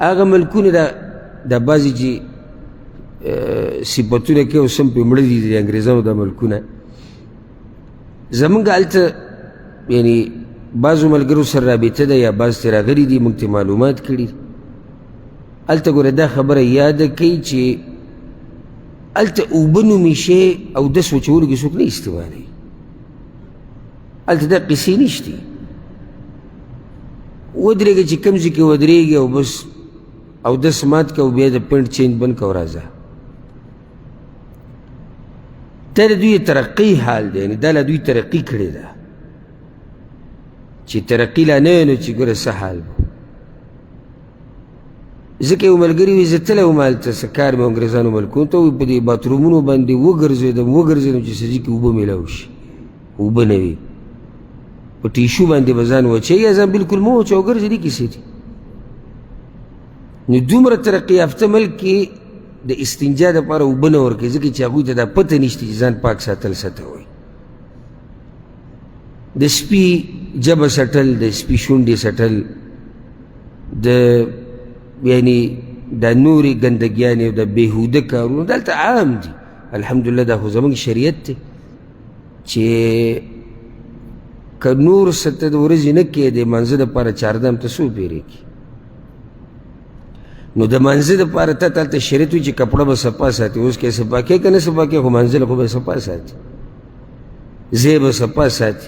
هغه ملکونه دا بعضې چې صفتونه کوي او سم پرې مړه دي د انګریزانو دا ملکونه زمونږ هلته یعنی بعضو ملګرو سره رابطه ده یا بعض ترې راغلي دي موږ ته معلومات کړي هلته ګوره دا خبره یاده کوي چې هلته اوبه نومي شی اودس وچولو کې څوک نه استعمالوي هلته دا قصې نشتي ودرېږه چې کوم ځای کې ودرېږي او بس اودس مات که او بیا د پینټ چینج بند که او راځه دا د دوی ترقی حال دی یعنې دا له دوی ترقي کړې ده چې ترقي لا نه وی نو چې ګوره څه حال به ځکه یو ملګري وي زه تللی وم هلته څه کار مې انګریزانو ملکونو ته وایي په دې باترومونو باندې وګرځېدم چې څه ځای کې اوبه میلاو شي اوبه نه وي په ټیشو باندې به ځان وچوي یا ځان بلکل مه وچوه او ګرځې دې کیسې دي نو دومره ترقي یافته ملک کې د استنجا دپاره اوبه نه ورکوي ځکه چې هغوی ته دا پته نشته چې ځان پاک ساتل څه ته وایي د سپي جبه سټل د سپي شونډې سټل د یعنی دا نورې ګندګیانې او د بېهوده کارونه دلته عام دي الحمدلله دا خو زموږ شریعت دی چې که نور څه ته د ورځې نه کیې د مانځه دپاره چاردام ته څو پیرې کړي نو د مانځه دپاره تا هلته شریعت وي چې کپړه به صفا ساتي اوس که یې صفا کوې که نه صفا کوې خو مانځله خو به یې صفا ساتي ځای به صفا ساتي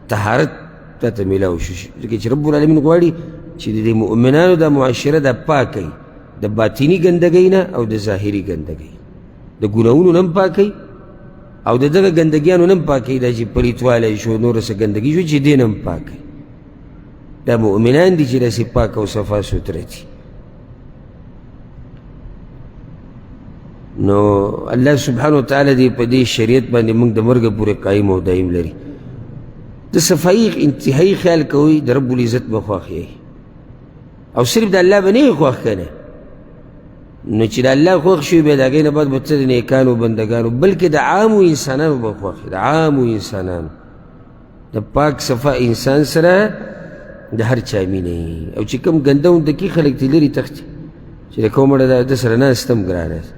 طهارت تا ته میلاو شو ځکه چې رب العالمین غواړي چې د مؤمنانو دا معاشره دا پاک وي د باطني ګندګۍ نه او د ظاهري ګندګۍ د ګناهونو نه هم پاک وي او د دغه ګندګیانو نه هم پاک وي دا چې پلیتوالی شو نوره څه ګندګي شو چې دې نه هم پاک وي دا مؤمنان دي چې داسې پاک او صفا سوتره دي نو الله سبحانه وتعالی دې په دې شریعت باندې موږ د مرګه پورې قایم او دایم لري د صفایي انتهایی خیال کوئ د رب العزت به خوښ یې او صرف د الله به نه یې خوښ که نه نو چې د الله خوښ شوي بیا د هغې نه بعد به ته د نیکانو بندګانو بلکې د عامو انسانانو به خوښ د عامو انسانانو د پاک صفا انسان سره د هر چا مینه او چې کوم ګنده وندکي خلک ترې لرې تښتي چې د کومړه د سره ناست هم ګرانه